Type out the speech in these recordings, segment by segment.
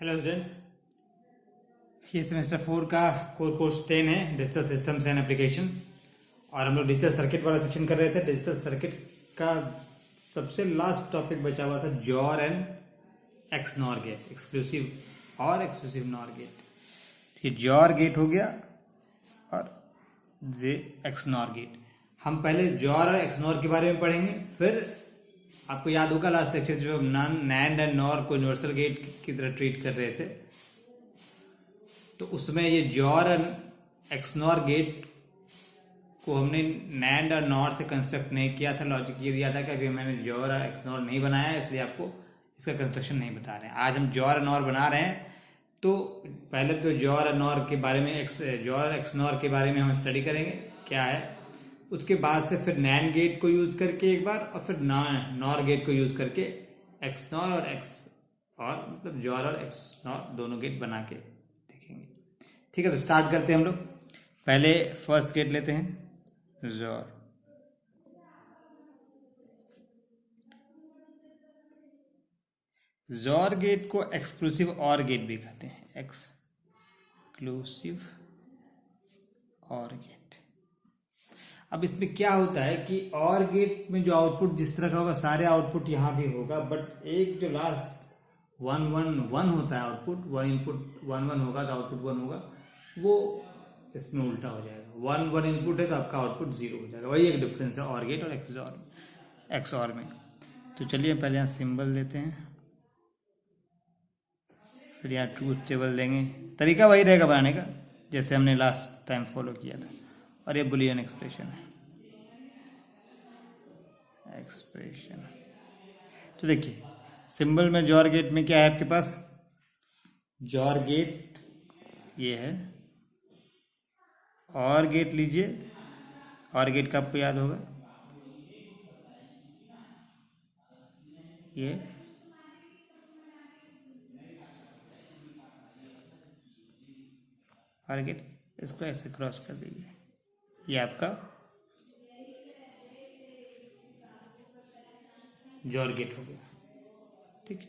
Hello students, ये semester 4 का core course 10 है डिजिटल सिस्टम्स एंड एप्लीकेशन। और हम लोग डिजिटल सर्किट वाला सेक्शन कर रहे थे। डिजिटल सर्किट का सबसे लास्ट टॉपिक बचा हुआ था XOR and XNOR gate, exclusive और एक्सक्लूसिव नॉर गेट। ये जॉर गेट हो गया और जे एक्स नॉर गेट। हम पहले जॉर और एक्स नॉर के बारे में पढ़ेंगे, फिर आपको याद होगा लास्ट लेक्चर जो नैंड एंड नॉर को यूनिवर्सल गेट की तरह ट्रीट कर रहे थे, तो उसमें ये जॉर एंड एक्सनॉर गेट को हमने नैंड और नॉर से कंस्ट्रक्ट नहीं किया था। लॉजिक ये दिया था कि अभी मैंने जॉर और एक्सनॉर नहीं बनाया है, इसलिए आपको इसका कंस्ट्रक्शन नहीं बता रहे हैं। आज हम जॉर और नॉर बना रहे हैं, तो पहले तो जॉर और नॉर के बारे में जॉर एक्सनॉर के बारे में हम स्टडी करेंगे क्या है। उसके बाद से फिर नैंड गेट को यूज करके एक बार, और फिर नॉर गेट को यूज करके एक्सनॉर और एक्स और मतलब जॉर और एक्सनॉर दोनों गेट बना के देखेंगे। ठीक है, तो स्टार्ट करते हैं हम लोग। पहले फर्स्ट गेट लेते हैं, जॉर। जॉर गेट को एक्सक्लूसिव और गेट भी कहते हैं, एक्सक्लूसिव और गेट। अब इसमें क्या होता है कि और गेट में जो आउटपुट जिस तरह का होगा, सारे आउटपुट यहाँ भी होगा, बट एक जो लास्ट 1 1 1 होता है आउटपुट, वन इनपुट 1 1 होगा तो आउटपुट 1 होगा, वो इसमें उल्टा हो जाएगा। 1 1 इनपुट है तो आपका आउटपुट 0 हो जाएगा। वही एक डिफरेंस है और गेट और एक्स और में। तो चलिए पहले यहाँ सिंबल लेते हैं, फिर यहाँ ट्रूथ टेबल देंगे। तरीका वही रहेगा बनाने का जैसे हमने लास्ट टाइम फॉलो किया था। और ये बुलियन एक्सप्रेशन है, एक्सप्रेशन। तो देखिए सिंबल में जॉर गेट में क्या है आपके पास, जॉर गेट ये है, और गेट लीजिए। और गेट का आपको याद होगा ये और गेट, इसको ऐसे क्रॉस कर दीजिए, ये आपका जॉर गेट हो गया। ठीक है,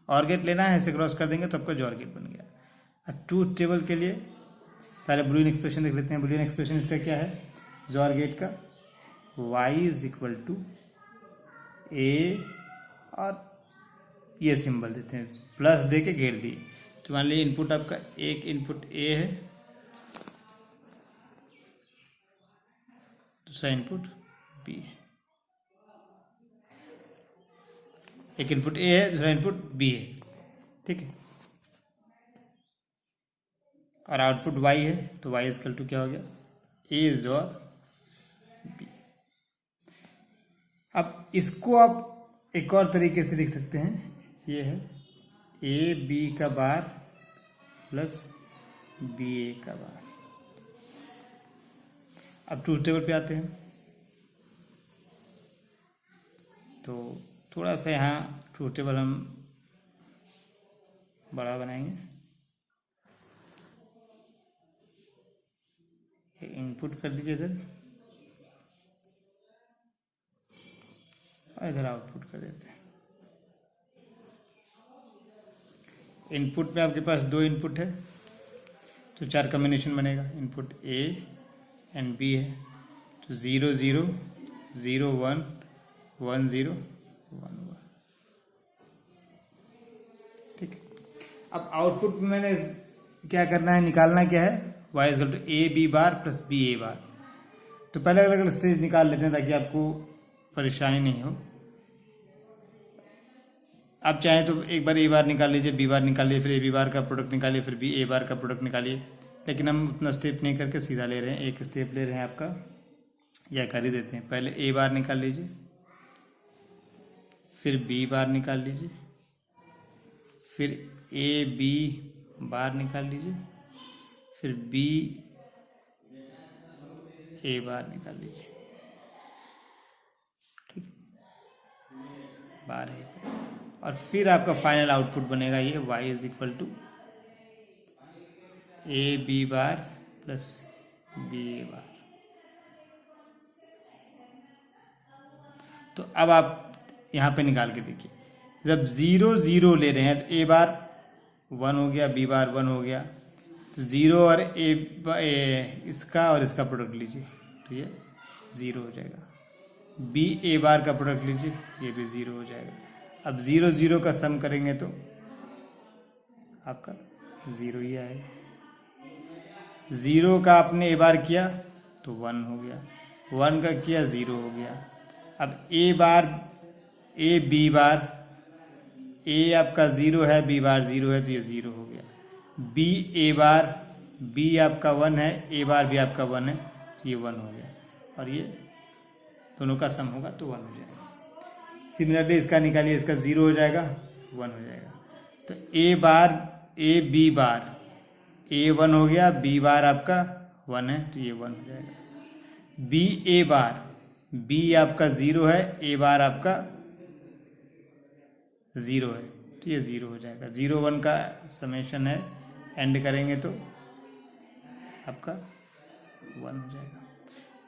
और गेट लेना है, ऐसे क्रॉस कर देंगे तो आपका जॉर गेट बन गया। ट्रूथ टेबल के लिए पहले बुलियन एक्सप्रेशन देख लेते हैं। बुलियन एक्सप्रेशन इसका क्या है, जॉर गेट का y इज इक्वल टू ए, और ये सिंबल देते हैं, प्लस दे के घेर दिए। तो मान लीजिए इनपुट आपका, एक इनपुट ए है, दूसरा इनपुट बी है। एक इनपुट ए है, दूसरा इनपुट बी है। ठीक है, और आउटपुट y है, तो y इजकल टू क्या हो गया, ए इज और बी। अब इसको आप एक और तरीके से लिख सकते हैं, ये है ए बी का बार प्लस बी ए का बार। अब ट्रूथ टेबल पे आते हैं, तो थोड़ा सा यहाँ ट्रूथ टेबल हम बड़ा बनाएंगे। इनपुट कर दीजिए इधर, और इधर आउटपुट कर देते हैं। इनपुट में आपके पास 2 इनपुट है, तो 4 कॉम्बिनेशन बनेगा। इनपुट ए एंड बी है, तो 0 0 0 1 1 0 1 1। ठीक है, अब आउटपुट में मैंने क्या करना है, निकालना क्या है, y is equal to A B bar plus B A bar. तो पहले अलग अलग स्टेज निकाल लेते हैं ताकि आपको परेशानी नहीं हो। आप चाहें तो एक बार ए बार निकाल लीजिए, बी बार निकालिए, फिर ए बी बार का प्रोडक्ट निकालिए, फिर बी ए बार का प्रोडक्ट निकालिए। लेकिन हम उतना स्टेप नहीं करके सीधा ले रहे हैं, एक स्टेप ले रहे हैं आपका, या कर ही देते हैं। पहले ए बार निकाल लीजिए, फिर बी बार निकाल लीजिए, फिर ए बी बार निकाल लीजिए, फिर बी ए बार निकाल लीजिए। ठीक, बार है, और फिर आपका फाइनल आउटपुट बनेगा ये y is equal to A B bar plus B A bar. तो अब आप यहाँ पे निकाल के देखिए, जब 0 0 ले रहे हैं तो ए बार 1 हो गया, बी बार 1 हो गया, तो 0 और इसका और इसका प्रोडक्ट लीजिए तो ये 0 हो जाएगा। बी ए बार का प्रोडक्ट लीजिए, ये भी 0 हो जाएगा। अब 0 0 का सम करेंगे तो आपका 0 ही आएगा। 0 का आपने ए बार किया तो 1 हो गया, 1 का किया 0 हो गया। अब ए बार ए बी बार, ए आपका 0 है, बी बार 0 है तो ये 0 हो गया। बी ए बार, बी आपका 1 है, ए बार भी आपका 1 है तो ये 1 हो गया, और ये दोनों का सम होगा तो 1 हो जाएगा। सिमिलरली इसका निकालिए, इसका 0 हो जाएगा, 1 हो जाएगा। तो ए बार ए बी बार, ए 1 हो गया, बी बार आपका 1 है तो ये 1 हो जाएगा। बी ए बार, बी आपका 0 है, ए बार आपका 0 है तो ये 0 हो जाएगा। 0 1 का समेशन है, एंड करेंगे तो आपका 1 हो जाएगा।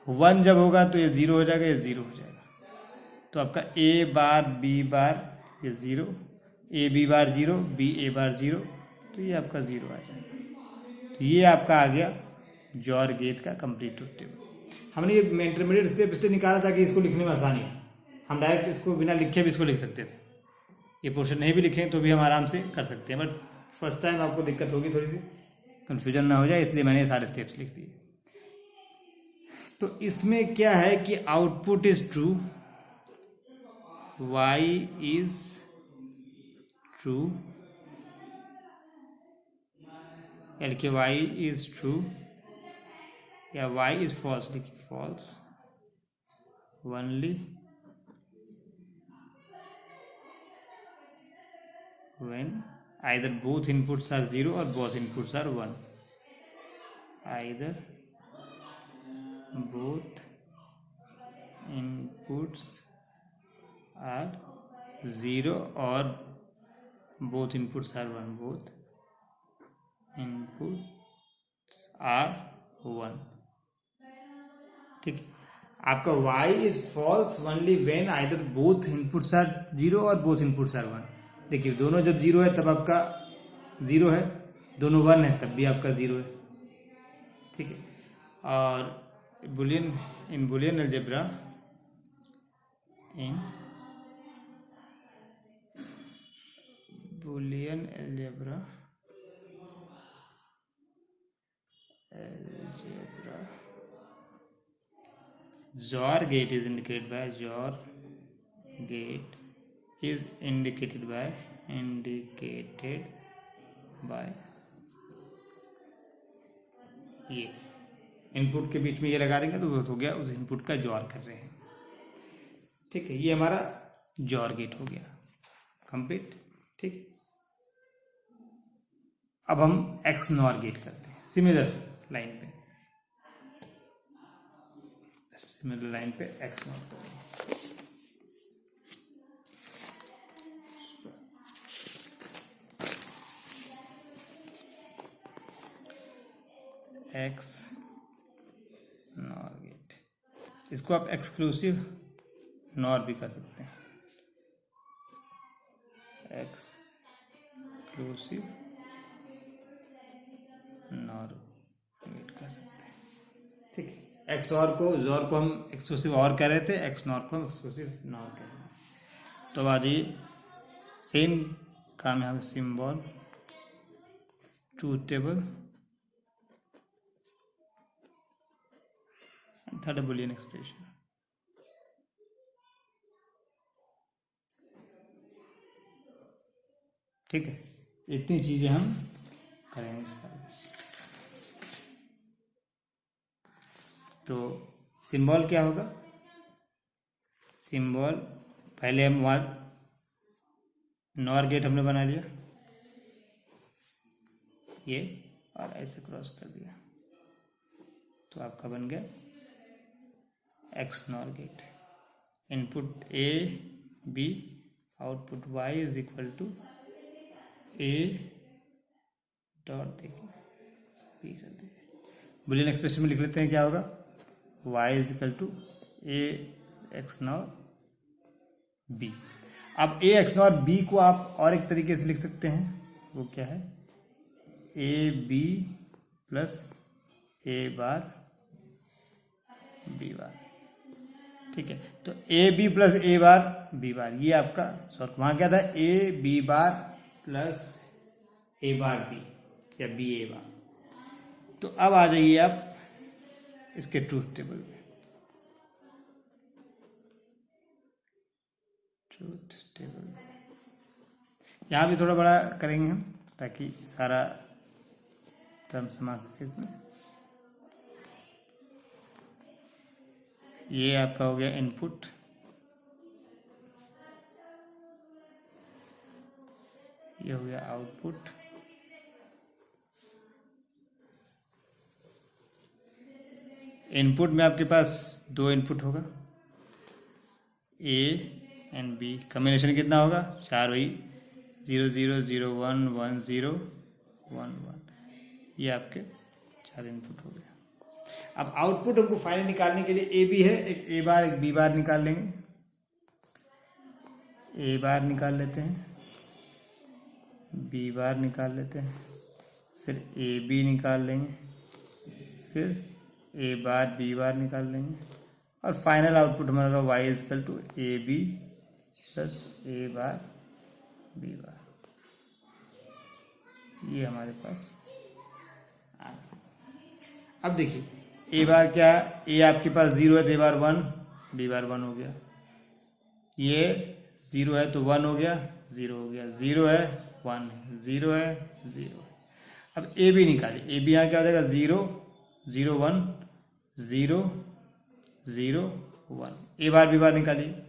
1 जब होगा तो ये 0 हो जाएगा, ये 0 हो जाएगा। तो आपका ए बार बी बार ये 0, ए बी बार 0, बी ए बार 0, तो ये आपका 0 आ जाएगा। तो ये आपका आ गया जॉर गेट का कंप्लीट टेबल। हमने ये इंटरमीडिएट स्टेप इसलिए निकाला था कि इसको लिखने में आसानी है। हम डायरेक्ट इसको बिना लिखे भी इसको लिख सकते थे, ये पोर्शन नहीं भी लिखें तो भी हम आराम से कर सकते हैं, बट फर्स्ट टाइम आपको दिक्कत होगी, थोड़ी सी कंफ्यूजन ना हो जाए, इसलिए मैंने सारे स्टेप्स लिख दिए। तो इसमें क्या है कि output is true, y is true, यानी कि y इज ट्रू, या y इज फॉल्स, लिखिए false only when either both inputs are 0 or both inputs are 1, either both inputs are 0 or both inputs are 1, both inputs are 1। ठीक, आपका y is false only when either both inputs are 0 और both inputs are 1। देखिए दोनों जब 0 है तब आपका 0 है, दोनों 1 है तब भी आपका 0 है। ठीक है, और Boolean in Boolean algebra, in Boolean algebra XOR gate is indicated by XOR gate is indicated by ये इनपुट के बीच में ये लगा देंगे तो हो गया, उस इनपुट का जॉर कर रहे हैं। ठीक है, ये हमारा जॉर गेट हो गया कंप्लीट। ठीक, अब हम एक्स नॉर गेट करते हैं सिमिलर लाइन पे, सिमिलर लाइन पे एक्स नॉर करेंगे। एक्स नॉर गेट, इसको आप एक्सक्लूसिव नॉर भी कर सकते हैं, एक्सक्लूसिव नॉर गेट कर सकते हैं। ठीक है, एक्स और को जोर को हम एक्सक्लूसिव और कह रहे थे, एक्स नॉर को हम एक्सक्लूसिव नॉर कह रहे हैं। तो आज ये सेम काम है, symbol truth table, third Boolean expression. ठीक है, इतनी चीजें हम करेंगे इस बार। तो सिंबल क्या होगा, सिंबल पहले हम वहां नॉर गेट हमने बना लिया ये, और ऐसे क्रॉस कर दिया तो आपका बन गया XNOR gate. Input A B, output y is equal to A dot, देखिए बी कर दिया। बुलियन एक्सप्रेशन में लिख लेते हैं क्या होगा, y is equal to A XNOR B. अब ए एक्स नॉर बी को आप और एक तरीके से लिख सकते हैं, वो क्या है, A B plus A bar B bar. ठीक है, तो A B plus A bar B bar, ये आपका शॉर्ट। वहां क्या था, A B bar plus A bar B या बी ए बार। तो अब आ जाइए आप इसके ट्रूथ टेबल में। ट्रूथ टेबल यहाँ भी थोड़ा बड़ा करेंगे हम, ताकि सारा टर्म समा सके इसमें। ये आपका हो गया इनपुट, ये हो गया आउटपुट, इनपुट में आपके पास 2 इनपुट होगा, ए एंड बी, कॉम्बिनेशन कितना होगा 4, वही 0 0 0 1 1 0 1 1, ये आपके 4 इनपुट हो गए। अब आउटपुट हमको फाइनल निकालने के लिए ए बी है, एक ए बार एक बी बार निकाल लेंगे। ए बार निकाल लेते हैं, बी बार निकाल लेते हैं, फिर ए बी निकाल लेंगे, फिर ए बार बी बार निकाल लेंगे, और फाइनल आउटपुट हमारा y is equal to A B plus A bar B bar. ये हमारे पास आ गया। अब देखिए ए बार क्या, ए आपके पास 0 है तो ए बार 1, बी बार 1 हो गया, ये 0 है तो 1 हो गया, 0 हो गया, 0 है 1 है, 0 है 0 है। अब ए बी निकालिए, ए बी यहाँ क्या हो जाएगा 0 0 1 0 0 1, ए बार बी बार निकालिए,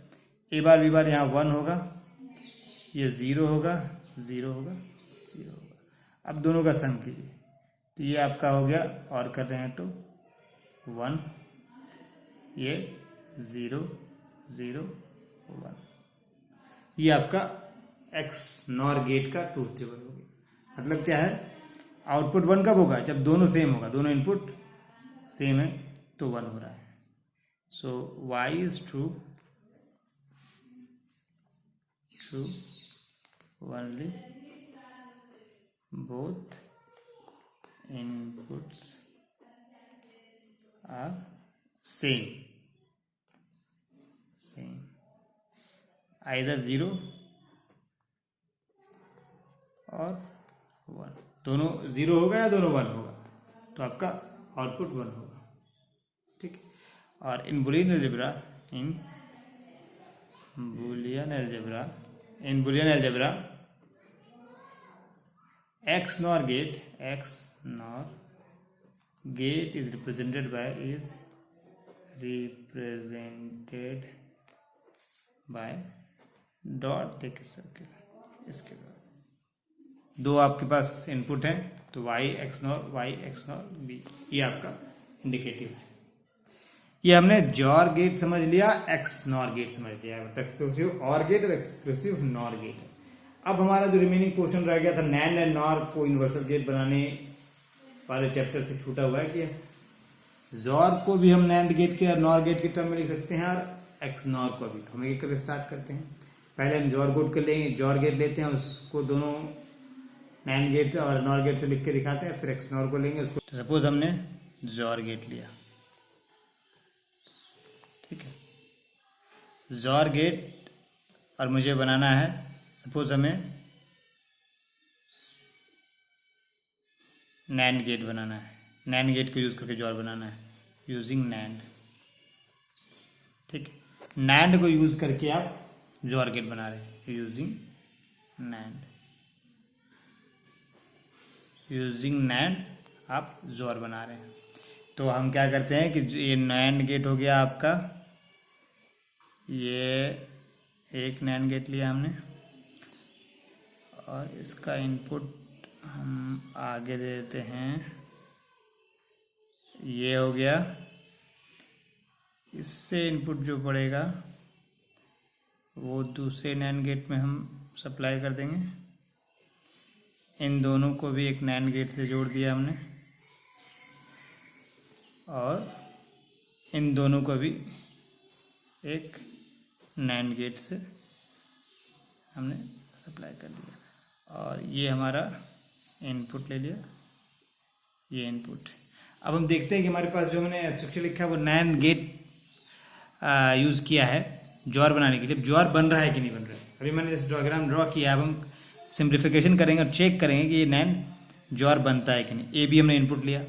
ए बार बी बार यहाँ 1 होगा, ये 0 होगा 0 होगा 0 होगा। अब दोनों का सम कीजिए, तो ये आपका हो गया, और कर रहे हैं तो 1, ये 0 0 1, ये आपका एक्स नॉर गेट का ट्रूथ टेबल हो गया। मतलब क्या है, आउटपुट 1 कब होगा, जब दोनों सेम होगा, दोनों इनपुट सेम है तो 1 हो रहा है। So y is true only both inputs are same either 0 और 1, दोनों 0 होगा या दोनों 1 होगा, तो आपका आउटपुट 1 होगा। ठीक है, और in Boolean algebra x NOR gate is represented by dot देख सर्किल। इसके बाद 2 आपके पास इनपुट हैं, तो y x नॉर b, ये आपका इंडिकेटिव है। ये हमने जॉर गेट समझ लिया, एक्स नॉर गेट समझ लिया, मतलब एक्सक्लूसिव और गेट और एक्सक्लूसिव नॉर गेट। अब हमारा जो रिमेनिंग पोर्शन रह गया था नैंड एंड नॉर को यूनिवर्सल गेट बनाने वाले चैप्टर से छूटा हुआ है कि जॉर को भी हम नैंड गेट के और नॉर गेट के टर्म में लिख सकते हैं, और एक्स नॉर को भी। तो हम एक करके स्टार्ट करते हैं। पहले हम जॉर गेट लेते हैं, उसको दोनों नैंड गेट और नॉर गेट से लिख के दिखाते हैं, फिर एक्स नॉर को लेंगे उसको। तो सपोज हमने जॉर गेट लिया, ठीक है, जॉर गेट, और मुझे बनाना है, सपोज हमें नैंड गेट बनाना है, नैंड गेट को यूज करके जॉर बनाना है यूजिंग नैंड। ठीक है, नैंड को यूज करके आप जॉर गेट बना रहे हैं यूजिंग नैंड आप जॉर बना रहे हैं। तो हम क्या करते हैं कि ये नैंड गेट हो गया आपका, ये एक नैंड गेट लिया हमने, और इसका इनपुट हम आगे दे देते हैं, ये हो गया। इससे इनपुट जो पड़ेगा वो दूसरे नैंड गेट में हम सप्लाई कर देंगे। इन दोनों को भी एक नैंड गेट से जोड़ दिया हमने, और इन दोनों को भी एक नैंड गेट से हमने सप्लाई कर दिया। और ये हमारा इनपुट ले लिया, ये इनपुट। अब हम देखते हैं कि हमारे पास जो मैंने स्ट्रक्चर लिखा है वो नैंड गेट यूज़ किया है जॉर बनाने के लिए। जॉर बन रहा है कि नहीं बन रहा है, अभी मैंने इस डायग्राम ड्रॉ किया। अब हम सिंप्लीफिकेशन करेंगे और चेक करेंगे कि ये नैंड जॉर बनता है कि नहीं। ए बी हमने इनपुट लिया,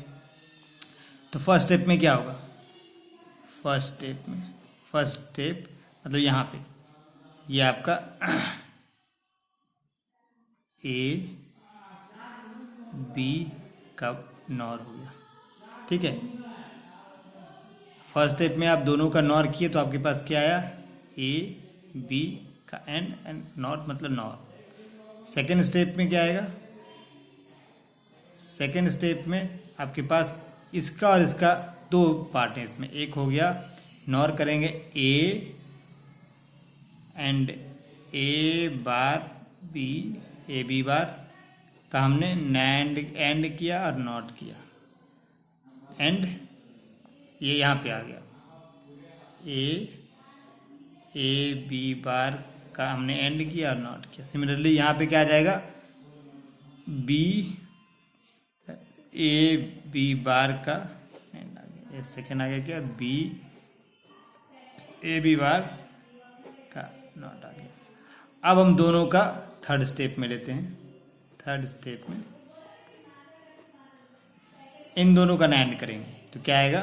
तो फर्स्ट स्टेप में क्या होगा, फर्स्ट स्टेप मतलब यहाँ पे ये आपका ए बी का नॉर हो गया, ठीक है। फर्स्ट स्टेप में आप दोनों का नॉर किए तो आपके पास क्या आया, ए बी का एंड नॉट मतलब नॉर। सेकेंड स्टेप में क्या आएगा, सेकेंड स्टेप में आपके पास इसका और इसका दो पार्ट हैं, इसमें एक हो गया नॉर करेंगे A and A bar B, A B bar का हमने नैंड एंड किया और नॉट किया, एंड ये यहाँ पे आ गया ए बी बार का हमने एंड किया और नॉट किया। सिमिलरली यहाँ पे क्या आ जाएगा, बी ए बी बार का एंड आ गया, सेकेंड आ गया क्या, बी ए बी बार का नॉट आ गया। अब हम दोनों का थर्ड स्टेप में लेते हैं। थर्ड स्टेप में इन दोनों का नैंड करेंगे तो क्या आएगा,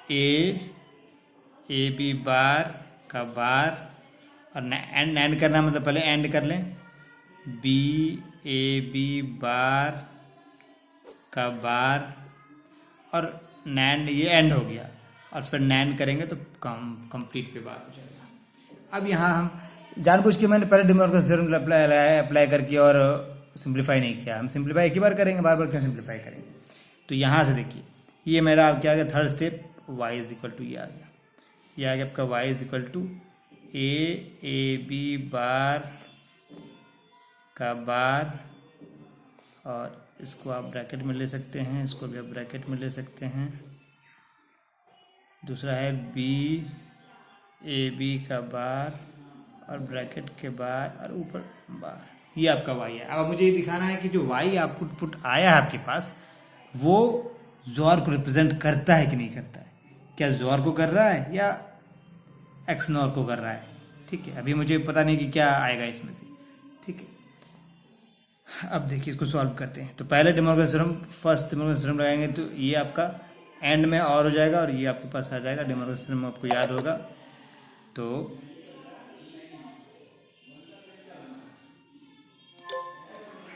ए बी बार का बार और नैंड करना मतलब पहले एंड कर लें, बी ए बी बार का बार और नैंड, ये एंड हो गया और फिर नैंड करेंगे तो कंप्लीट पे बार हो जाएगा। अब यहाँ हम जानबूझ के मैंने पहले डिमॉर्गन थ्योरम अप्लाई करके और सिंप्लीफाई नहीं किया। हम सिंप्लीफाई एक ही बार करेंगे, बार बार क्यों सिंप्लीफाई करेंगे। तो यहाँ से देखिए ये मेरा क्या आ गया, third step y is equal to ये आ गया, ये आ गया आपका y is equal to A B bar का बार, और इसको आप ब्रैकेट में ले सकते हैं, इसको भी आप ब्रैकेट में ले सकते हैं। दूसरा है बी ए बी का बार और ब्रैकेट के बार और ऊपर बार, ये आपका y है। अब मुझे ये दिखाना है कि जो y आउटपुट आया है आपके पास वो जॉर को रिप्रेजेंट करता है कि नहीं करता है, क्या जॉर को कर रहा है या एक्स नॉर को कर रहा है, ठीक है। अभी मुझे पता नहीं कि क्या आएगा इसमें से, ठीक है। अब देखिए इसको सॉल्व करते हैं। तो पहले De Morgan theorem, first De Morgan theorem लगाएंगे तो ये आपका एंड में और हो जाएगा और ये आपके पास आ जाएगा। डिमॉर्गन थ्योरम आपको याद होगा, तो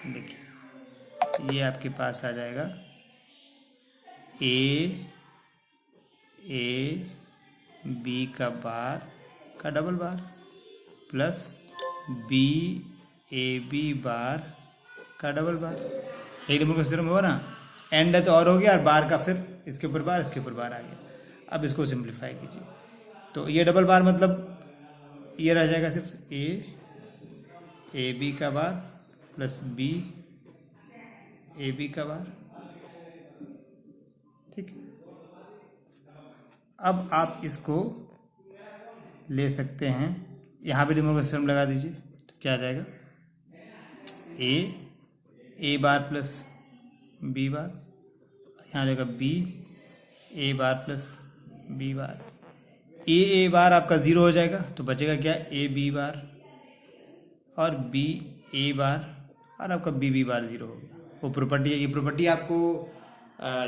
देखिए ये आपके पास आ जाएगा ए बी का बार का double bar plus B A B bar का डबल बार, एक डिमॉर्गन थ्योरम हुआ ना, एंड है तो और हो गया और बार का फिर इसके ऊपर बार, इसके ऊपर बार आ गया। अब इसको सिंप्लीफाई कीजिए तो ये डबल बार मतलब ये रह जाएगा सिर्फ ए बी का bar plus B A B का बार, ठीक है। अब आप इसको ले सकते हैं, यहाँ पे डिमॉर्गन थ्योरम लगा दीजिए तो क्या आ जाएगा, ए बार प्लस बी बार, यहाँ जाएगा B A bar plus B बार, ए बार आपका जीरो हो जाएगा तो बचेगा क्या, ए बी बार और बी ए बार और आपका बी बार जीरो हो गया। वो प्रॉपर्टी है, ये प्रॉपर्टी आपको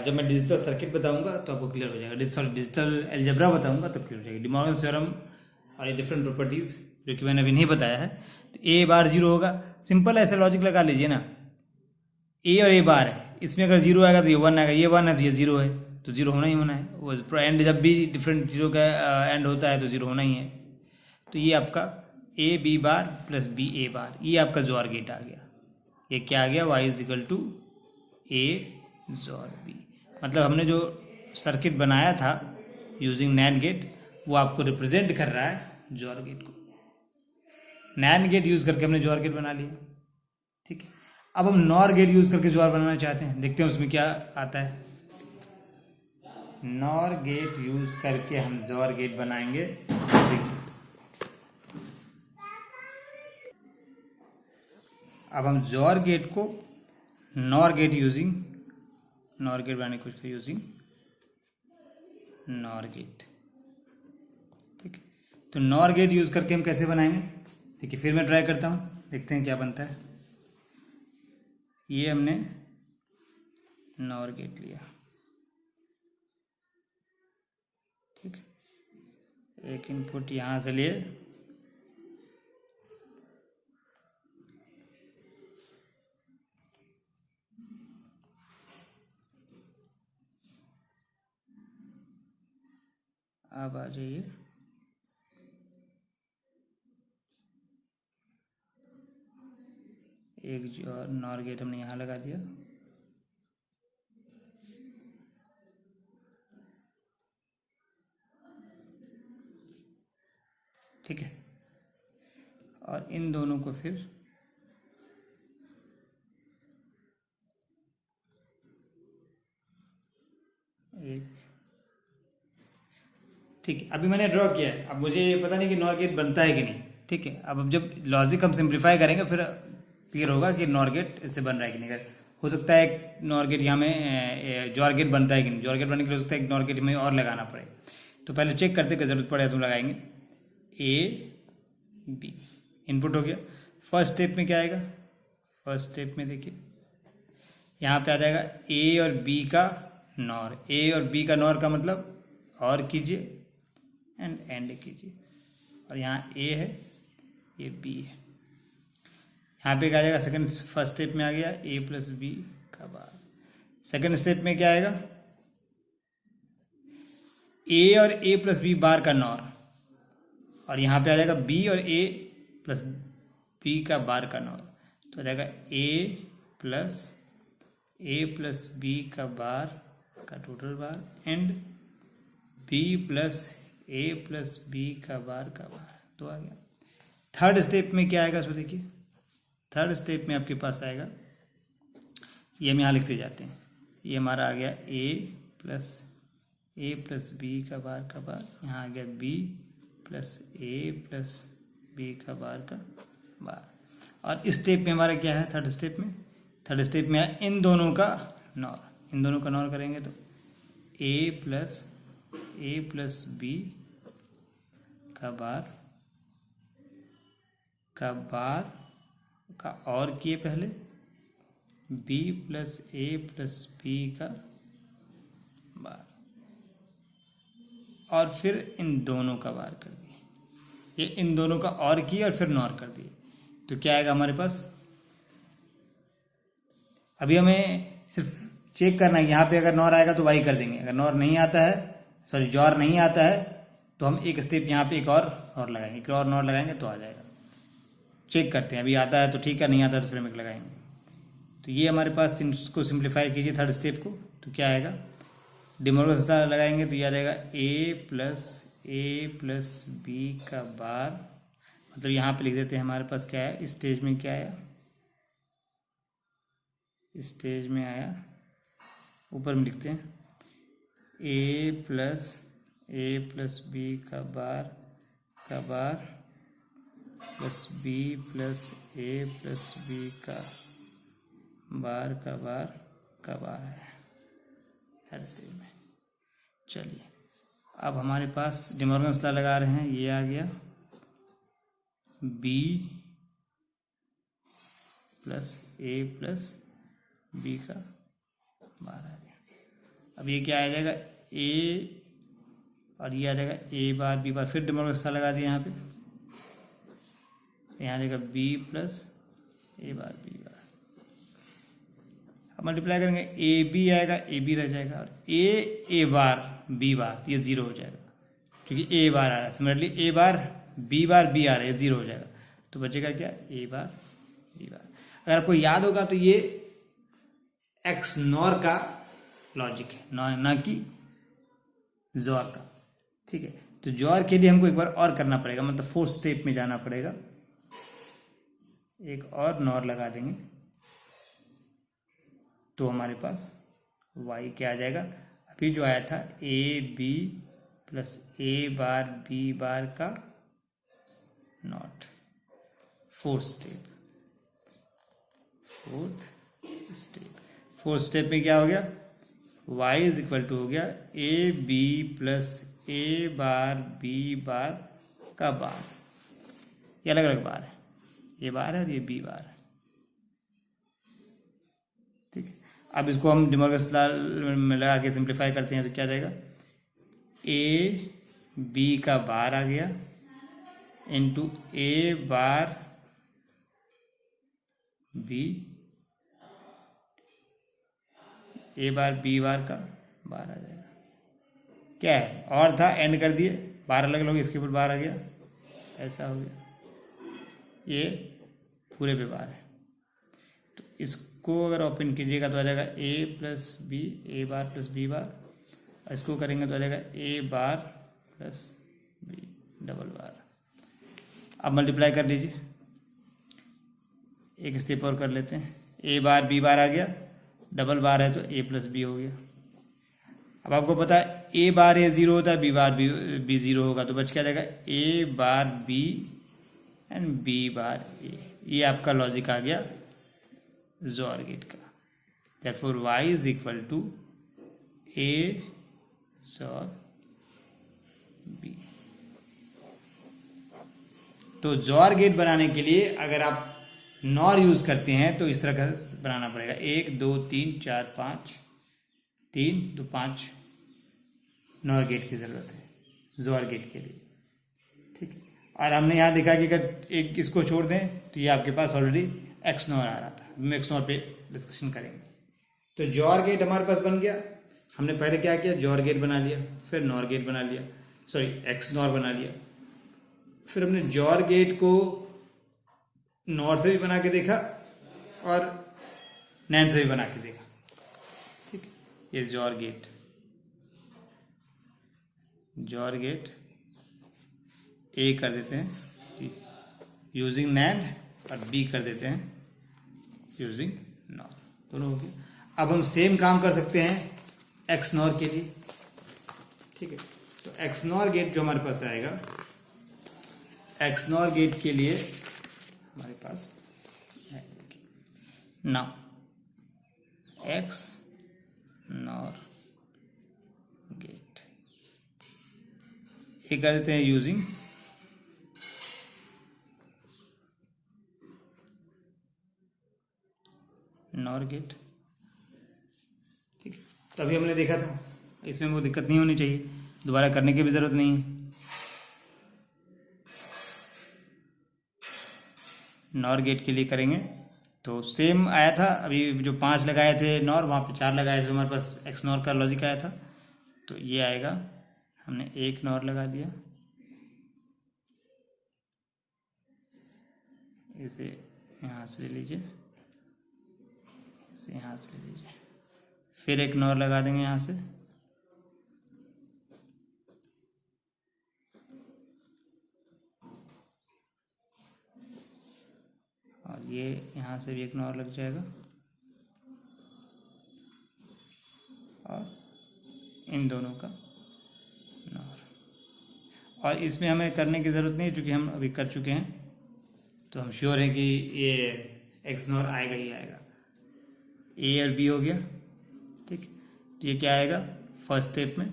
जब मैं डिजिटल सर्किट बताऊंगा तो आपको क्लियर हो जाएगा, डिजिटल अलजेब्रा बताऊंगा तब क्लियर हो जाएगा। डिमॉर्गन थ्योरम और ये डिफरेंट प्रॉपर्टीज जो कि मैंने अभी नहीं बताया है। तो ए बार जीरो होगा, सिंपल ऐसे लॉजिक लगा लीजिए ना, ए और ए बार है, इसमें अगर जीरो आएगा तो ये वन आएगा, ये वन है तो ये जीरो है, तो जीरो होना ही होना है। वो एंड जब भी डिफरेंट जीरो का एंड होता है तो जीरो होना ही है। तो ये आपका A B bar plus B A bar, ये आपका जॉर गेट आ गया। ये क्या आ गया, y is equal to A XOR B, मतलब हमने जो सर्किट बनाया था यूजिंग नैंड गेट वो आपको रिप्रेजेंट कर रहा है जॉर गेट को। नैंड गेट यूज करके हमने जॉर गेट बना लिया, ठीक है। अब हम नॉर गेट यूज करके जॉर बनाना चाहते हैं, देखते हैं उसमें क्या आता है। नॉर गेट यूज करके हम जॉर गेट बनाएंगे, देखिए अब हम जॉर गेट को नॉर गेट बनाने की कोशिश करें यूजिंग नॉर गेट। ठीक है, तो नॉर गेट यूज करके हम कैसे बनाएंगे, देखिए फिर मैं ट्राई करता हूँ, देखते हैं क्या बनता है। ये हमने नॉर गेट लिया, ठीक है, एक इनपुट यहां से लिए, अब आ जाइए एक जो नॉर गेट हमने यहाँ लगा दिया, ठीक है, और इन दोनों को फिर एक, ठीक है, अभी मैंने ड्रॉ किया है। अब मुझे पता नहीं कि नॉर गेट बनता है कि नहीं, ठीक है। अब जब लॉजिक हम सिंप्लीफाई करेंगे फिर क्लियर होगा कि नॉर गेट इससे बन रहा है कि नहीं। अगर हो सकता है नॉर गेट यहाँ में जॉर गेट बनता है कि नहीं, जॉर गेट बनने के लिए हो सकता है नॉर गेट में और लगाना पड़े। तो पहले चेक करते कि जरूरत पड़े तो लगाएंगे। ए बी इनपुट हो गया। फर्स्ट स्टेप में क्या आएगा, फर्स्ट स्टेप में देखिए यहाँ पे आ जाएगा ए और बी का नॉर। ए और बी का नॉर का मतलब और कीजिए एंड कीजिए, और यहाँ ए है ये बी है। यहाँ पे क्या आ जाएगा, सेकंड फर्स्ट स्टेप में आ गया ए प्लस बी का बार। सेकंड स्टेप में क्या आएगा, ए और ए प्लस बी बार का नॉर, और यहाँ पे आ जाएगा बी और ए प्लस बी का बार का नॉर। तो आ जाएगा ए प्लस बी का बार का total bar and B plus A plus B का बार तो आ गया। थर्ड स्टेप में क्या आएगा, सो देखिए थर्ड स्टेप में आपके पास आएगा, ये हम यहाँ लिखते जाते हैं, ये हमारा आ गया ए प्लस बी का बार, यहाँ आ गया बी प्लस बी का बार। और इस स्टेप में हमारा क्या है, थर्ड स्टेप में इन दोनों का नॉर करेंगे तो ए प्लस बी का बार का और किए पहले B plus A plus B का बार, और फिर इन दोनों का बार कर दिए। ये इन दोनों का और किए और फिर नॉर कर दिए, तो क्या आएगा हमारे पास। अभी हमें सिर्फ चेक करना है, यहाँ पे अगर नॉर आएगा तो वाई कर देंगे, अगर नॉर नहीं आता है, सॉरी जॉर नहीं आता है, तो हम एक स्टेप यहाँ पे एक और लगाएंगे, एक और नॉर लगाएंगे तो आ जाएगा। चेक करते हैं, अभी आता है तो ठीक है, नहीं आता है तो फिर हम एक लगाएंगे। तो ये हमारे पास, इसको सिंप्लीफाई कीजिए थर्ड स्टेप को, तो क्या आएगा, डिमोर्गन लॉ लगाएंगे तो ये आ जाएगा ए प्लस बी का बार, मतलब यहाँ पे लिख देते हैं हमारे पास क्या है, स्टेज में क्या आया, स्टेज में आया, ऊपर में लिखते हैं ए प्लस बी का bar plus B plus A plus B का बार है थर्ड स्टेज में। चलिए अब हमारे पास डिमॉर्गन लॉ लगा रहे हैं, ये आ गया B plus A plus B का बार आ गया। अब ये क्या आ जाएगा, ए और ये आ जाएगा ए बार बी बार, फिर डिमॉर्गन लॉ लगा दिया यहाँ पे, यहाँ आ जाएगा B plus A bar B बार। अब मल्टीप्लाई करेंगे, ए बी आएगा, ए बी रह जाएगा, और ए बार बी बार ये जीरो हो जाएगा, क्योंकि ए बार आ रहा है, सिमिलरली ए बार बी आ रहा है, ये जीरो हो जाएगा, तो बचेगा क्या, ए बार बी बार। अगर आपको याद होगा तो ये एक्स नॉर का लॉजिक है, ना कि जॉर का, ठीक है। तो जॉर के लिए हमको एक बार और करना पड़ेगा, मतलब फोर्थ स्टेप में जाना पड़ेगा, एक और नॉर लगा देंगे तो हमारे पास y क्या आ जाएगा, अभी जो आया था A B plus A bar B bar का not, fourth step. Fourth step में क्या हो गया, y इज इक्वल टू हो गया A B plus A bar B bar का बार, ये अलग अलग बार है, ये बार है और ये बी बार है। ठीक है, अब इसको हम डिमॉर्गन्स लॉ में लगा के सिंप्लीफाई करते हैं तो क्या जाएगा, ए बी का बार आ गया into A bar B, A bar B bar का बार आ जाएगा। क्या है और था, एंड कर दिए, बार अलग अलग, इसके ऊपर बार आ गया, ऐसा हो गया, ये पूरे पे बार है। तो इसको अगर ओपन कीजिएगा तो आ जाएगा ए plus B, A bar plus B बार, इसको करेंगे तो आ जाएगा A bar plus B double बार। अब मल्टीप्लाई कर लीजिए, एक स्टेप और कर लेते हैं, ए बार बी बार आ गया, डबल बार है तो ए प्लस बी हो गया। अब आपको पता है ए बार ए जीरो होता है, बी बार बी जीरो होगा, तो बच क्या जाएगा A bar B and B bar ए। ये आपका लॉजिक आ गया जोर गेट का। therefore y is equal to A XOR B. तो जोर गेट बनाने के लिए अगर आप नॉर यूज करते हैं तो इस तरह का बनाना पड़ेगा, 1 2 3 4 5, 3 तो 5 नॉर गेट की जरूरत है जोर गेट के लिए। ठीक है, और हमने यहाँ देखा कि अगर एक इसको छोड़ दें तो ये आपके पास ऑलरेडी एक्स नॉर आ रहा था, हम एक्स नॉर पे डिस्कशन करेंगे। तो जोर गेट हमारे पास बन गया, हमने पहले क्या किया, जोर गेट बना लिया, फिर नॉर गेट बना लिया, सॉरी एक्स नॉर बना लिया, फिर हमने जोर गेट को नॉर से भी बना के देखा और नैंड से भी बना के देखा। ठीक, ये जोर गेट ए कर देते हैं यूजिंग नैंड और बी कर देते हैं यूजिंग नॉर, दोनों हो गए। अब हम सेम काम कर सकते हैं एक्स नॉर के लिए। ठीक है, तो एक्स नॉर गेट जो हमारे पास आएगा, एक्स नॉर गेट के लिए हमारे पास है नाउ एक्स नॉर गेट ये कर देते हैं यूजिंग नॉर गेट। ठीक है, तो अभी हमने देखा था, इसमें वो दिक्कत नहीं होनी चाहिए, दोबारा करने की भी जरूरत नहीं है। नॉर गेट के लिए करेंगे तो सेम आया था, अभी जो 5 लगाए थे नॉर, वहाँ पे 4 लगाए थे, हमारे पास एक्स नॉर का लॉजिक आया था, तो ये आएगा, हमने एक नॉर लगा दिया, इसे यहाँ से ले लीजिए, इसे यहाँ से ले लीजिए, फिर एक नॉर लगा देंगे यहाँ से, और ये यहाँ से भी एक नॉर लग जाएगा, और इन दोनों का नॉर। और इसमें हमें करने की ज़रूरत नहीं है क्योंकि हम अभी कर चुके हैं, तो हम श्योर हैं कि ये एक्स नॉर आएगा ही आएगा। ए और बी हो गया। ठीक, तो ये क्या आएगा फर्स्ट स्टेप में,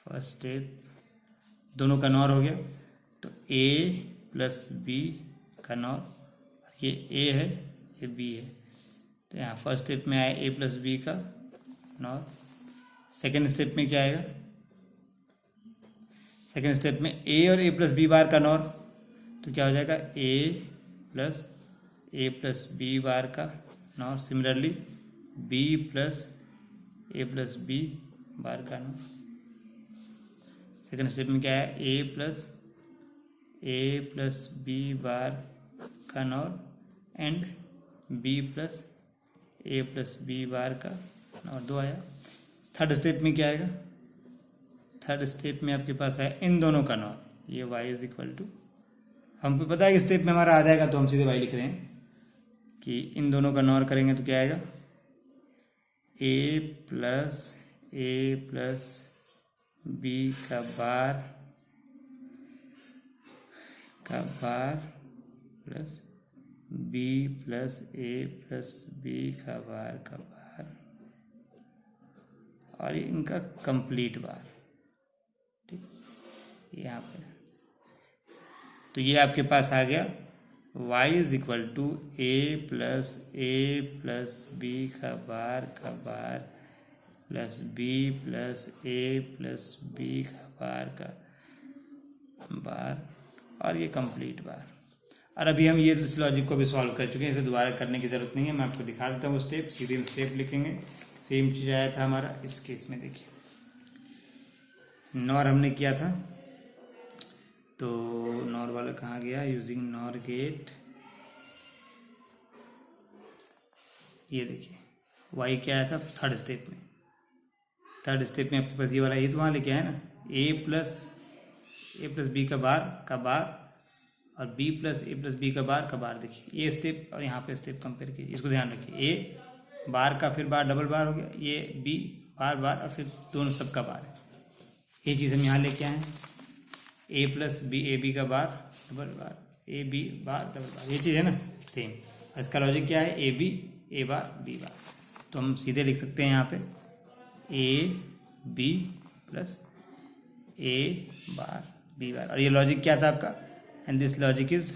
फर्स्ट स्टेप दोनों का नॉर हो गया, तो ए प्लस बी का नॉर, ये ए है ये बी है, तो यहाँ फर्स्ट स्टेप में आया ए प्लस बी का नॉर। सेकेंड स्टेप में क्या आएगा, सेकेंड स्टेप में ए और ए प्लस बी बार का नॉर, तो क्या हो जाएगा ए प्लस बी बार का nor, similarly B plus A plus B bar का नॉर। सेकेंड स्टेप में क्या है ए प्लस बी बार का NOR and B plus A plus B bar का नॉर, 2 आया। थर्ड स्टेप में क्या आएगा, थर्ड स्टेप में आपके पास है इन दोनों का नॉर, ये y इज इक्वल टू, हमको पता है कि स्टेप में हमारा आ जाएगा तो हम सीधे y लिख रहे हैं कि इन दोनों का नॉर करेंगे तो क्या आएगा ए प्लस बी का bar plus B plus A plus B का बार और ये इनका कंप्लीट बार। ठीक, यहाँ पे तो ये आपके पास आ गया y is equal to A plus B का bar plus B plus A plus B का बार और ये कंप्लीट बार। और अभी हम ये इस लॉजिक को भी सॉल्व कर चुके हैं, इसे दोबारा करने की ज़रूरत नहीं है। मैं आपको दिखा देता हूँ स्टेप, सीधे हम स्टेप लिखेंगे। सेम चीज़ आया था हमारा इस केस में। देखिए नॉर हमने किया था, तो नॉर वाला कहाँ गया? Using NOR gate. ये देखिए वाई क्या आया था थर्ड स्टेप में। थर्ड स्टेप में आपके पास ये वाला ये तो वहाँ लेके आया ना, ए प्लस बी का बार और B plus A plus B का बार। देखिए ये स्टेप और यहाँ पे स्टेप कंपेयर कीजिए, इसको ध्यान रखिए। ए बार का फिर बार डबल बार हो गया, ये बी बार और फिर दोनों सबका बार है। ये चीज़ हम यहाँ लेके आए हैं, A plus B A B का bar double bar, A B bar double bar, ये चीज़ है ना सेम। इसका लॉजिक क्या है? A B A bar B bar. तो हम सीधे लिख सकते हैं यहाँ पे A B plus A bar B bar. और ये लॉजिक क्या था आपका? And this logic is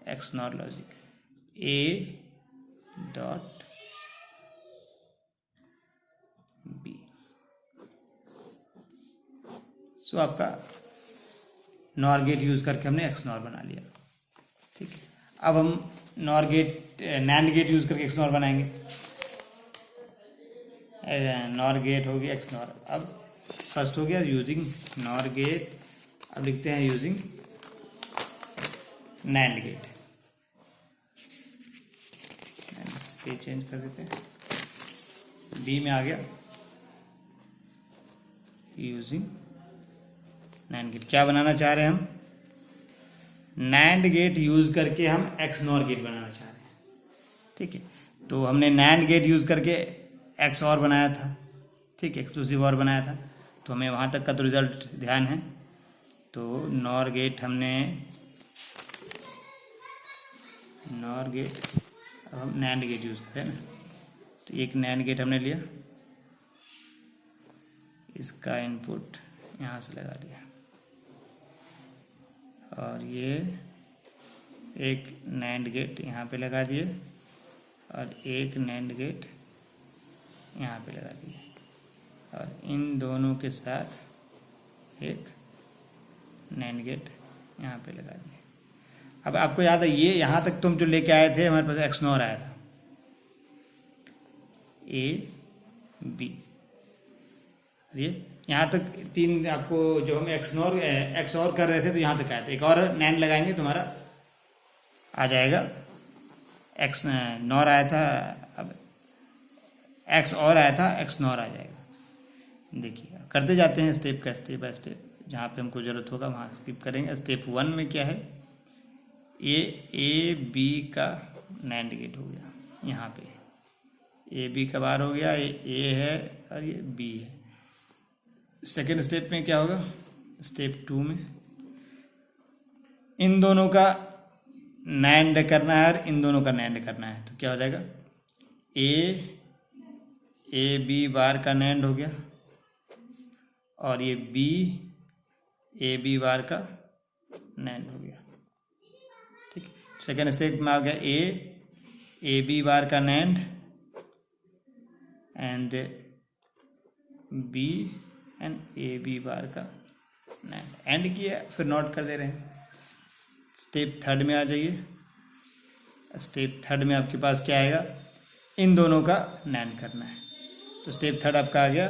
X NOR logic, A dot B. So आपका नॉर गेट यूज करके हमने एक्स नॉर बना लिया। ठीक है, अब हम NOR gate NAND gate use करके एक्स नॉर बनाएंगे। नॉर गेट हो गया एक्स नॉर। अब फर्स्ट हो गया यूजिंग नॉर गेट, अब लिखते हैं यूजिंग नैंड गेट। चेंज कर देते हैं, बी में आ गया यूजिंग नैंड गेट। क्या बनाना चाह रहे हैं हम? नैंड गेट यूज करके हम एक्स नॉर गेट बनाना चाह रहे हैं। ठीक है, तो हमने नैंड गेट यूज करके एक्स और बनाया था, ठीक है, एक्सक्लूसिव और बनाया था, तो हमें वहाँ तक का तो रिजल्ट ध्यान है। तो नॉर गेट अब हम नैंड गेट यूज करें ना, तो एक नैंड गेट हमने लिया, इसका इनपुट यहाँ से लगा दिया और ये एक नैंड गेट यहाँ पे लगा दिए और एक नैंड गेट यहाँ पे लगा दिए और इन दोनों के साथ एक नैंड गेट यहाँ पे लगा दिए। अब आपको याद है ये यहाँ तक तुम जो लेके आए थे, हमारे पास एक्स नॉर आया था, ए बी, ये यहाँ तक तीन आपको जो हम एक्स और कर रहे थे तो यहाँ तक आया था। एक और नैंड लगाएंगे तुम्हारा आ जाएगा एक्स नॉर आया था, अब एक्स और आया था, एक्स नॉर आ जाएगा। देखिए करते जाते हैं स्टेप बाय स्टेप, जहाँ पे हमको ज़रूरत होगा वहाँ स्किप करेंगे। स्टेप 1 में क्या है? ए बी का नैंड गेट हो गया, यहाँ पे ए बी का बार हो गया, ये ए है और ये बी है। सेकेंड स्टेप में क्या होगा? स्टेप 2 में इन दोनों का नैंड करना है और इन दोनों का नैंड करना है, तो क्या हो जाएगा? ए बी बार का नैंड हो गया और ये बी ए बी बार का नैंड हो गया। ठीक, सेकेंड स्टेप में आ गया ए बी बार का NAND and B and A B bar का नैंड। एंड किया फिर नोट कर दे रहे हैं। स्टेप 3 में आ जाइए। स्टेप 3 में आपके पास क्या आएगा? इन दोनों का नैंड करना है। तो स्टेप 3 आपका आ गया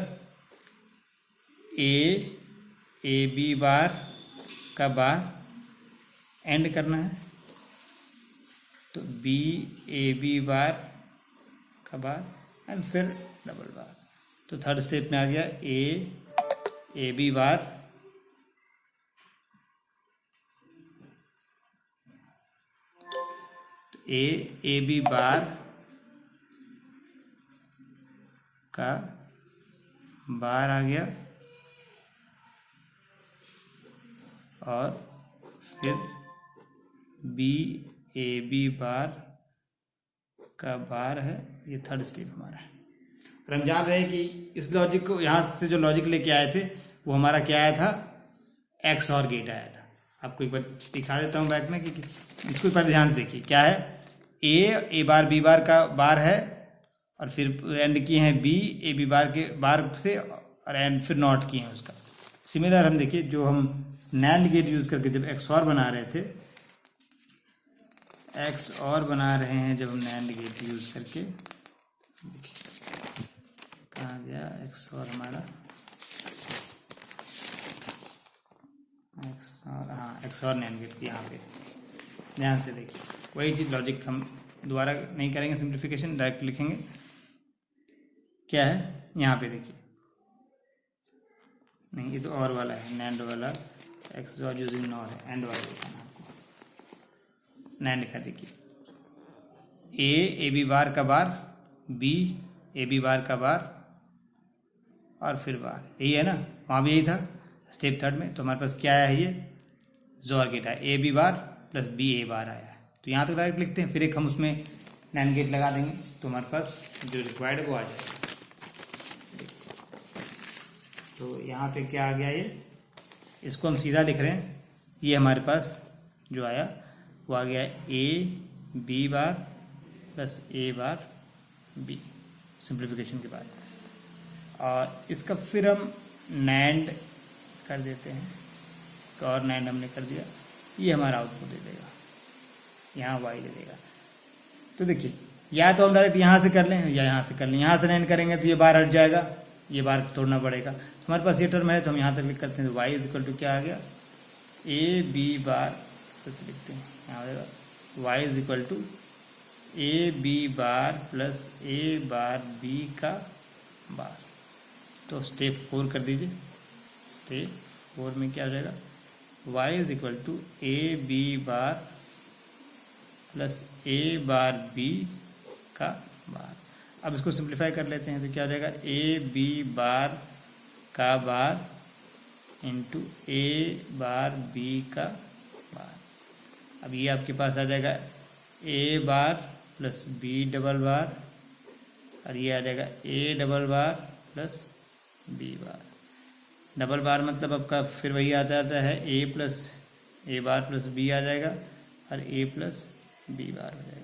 ए बी बार का बार एंड करना है, तो बी ए बी बार का बार एंड फिर डबल बार। तो थर्ड स्टेप में आ गया A B bar A B bar का बार आ गया और फिर बी ए बी बार का बार है, ये थर्ड स्टेप हमारा है। और हम जान रहे हैं कि इस लॉजिक को, यहाँ से जो लॉजिक लेके आए थे वो हमारा क्या आया था, एक्स और गेट आया था। आपको एक बार दिखा देता हूँ बैक में कि इसको एक बार ध्यान से देखिए। क्या है, ए बार बी बार का बार है, और फिर एंड किए हैं बी ए बी बार के बार से, और एंड फिर नॉट किए हैं उसका। सिमिलर हम देखिए, जो हम नैंड गेट यूज करके जब एक्स और बना रहे थे, एक्स और बना रहे हैं जब हम नैंड गेट यूज करके, कहाँ गया एक्स और हमारा, एक्स और, हाँ एक्स और नैंड गेट यहाँ पे ध्यान से देखिए। वही चीज़ लॉजिक हम दोबारा नहीं करेंगे, सिंप्लीफिकेशन डायरेक्ट लिखेंगे। क्या है यहाँ पे देखिए, नहीं ये तो और वाला है, नैंड वाला, एक्स और यूजिंग नॉर है, एंड वाला लिखाना आपको। नैंड का देखिए, ए बी बार का बार, बी ए बी बार का बार, और फिर बार, यही है ना, वहाँ भी यही था स्टेप थर्ड में। तो हमारे पास क्या आया है, ये जोर गेट आया, A B bar plus B A bar आया है। तो यहाँ तक डायरेक्ट लिखते हैं, फिर एक हम उसमें नैंड गेट लगा देंगे, तो हमारे पास जो रिक्वायर्ड है वो आ जाएगा। तो यहाँ पे क्या आ गया, ये इसको हम सीधा लिख रहे हैं, ये हमारे पास जो आया वो आ गया A B bar plus A bar B, simplification के बाद। और इसका फिर हम नैंड कर देते हैं, और नैंड हमने कर दिया, ये हमारा आउटपुट दे देगा, यहाँ वाई दे देगा। तो देखिए, या तो हम डायरेक्ट यहाँ से कर लें या यहाँ से कर लें। यहाँ से नैंड करेंगे तो ये बार हट जाएगा, ये बार तोड़ना पड़ेगा। तो हमारे पास ये टर्म है, तो हम यहाँ तक लिख करते हैं। तो वाई इज इक्वल टू क्या आ गया, ए बी बार प्लस लिखते हैं, यहाँ हो जाएगा Y is equal to A B bar plus A bar B का बार। तो स्टेप 4 कर दीजिए, स्टेप 4 में क्या हो जाएगा, y is equal to A B bar plus A bar B का बार। अब इसको सिंप्लीफाई कर लेते हैं, तो क्या हो जाएगा, ए बी बार का बार इंटू ए बार बी का बार। अब ये आपके पास आ जाएगा A bar plus B double bar, और ये आ जाएगा A double bar plus B bar. Double bar मतलब आपका फिर वही आ जाता है, A plus A bar plus B आ जाएगा, और ए प्लस बी बार हो जाएगा।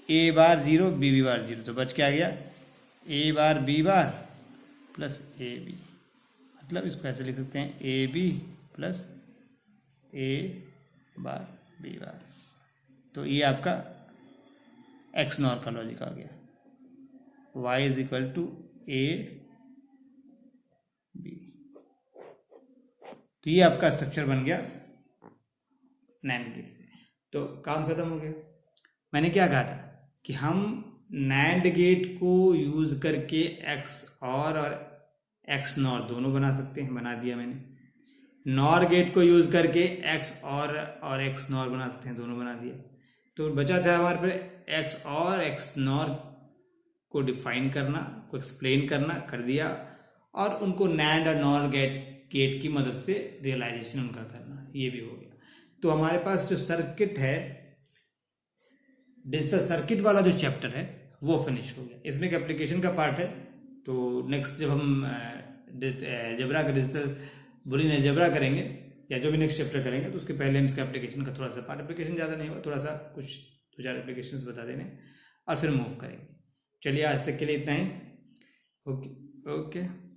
ए बार 0 बी बार 0, तो बच के आ गया A bar B bar plus A B. मतलब इसको ऐसे लिख सकते हैं, A B plus A bar B bar. तो ये आपका एक्स नॉर का लॉजिक आ गया, y is equal to A B. तो ये आपका स्ट्रक्चर बन गया नैंड गेट से। तो काम खत्म हो गया। मैंने क्या कहा था कि हम नैंड गेट को यूज करके एक्स और एक्स नॉर दोनों बना सकते हैं, बना दिया मैंने। नॉर गेट को यूज करके एक्स और एक्स नॉर बना सकते हैं, दोनों बना दिया। तो बचा था हमारे पे एक्स और एक्स नॉर को डिफाइन करना, को एक्सप्लेन करना, कर दिया, और उनको नैंड और नॉर गेट की मदद से रियलाइजेशन उनका करना, ये भी हो गया। तो हमारे पास जो सर्किट है, डिजिटल सर्किट वाला जो चैप्टर है वो फिनिश हो गया। इसमें एक एप्लीकेशन का पार्ट है, तो नेक्स्ट जब हम जबरा का डिजिटल बुलियन अलजेब्रा करेंगे या जो भी नेक्स्ट चैप्टर करेंगे, तो उसके पहले हम इसका एप्लीकेशन का थोड़ा सा पार्ट, एप्लीकेशन ज़्यादा नहीं होगा, थोड़ा सा कुछ 2-4 एप्लीकेशन बता देने, और फिर मूव करेंगे। चलिए आज तक के लिए इतना ही। Okay okay.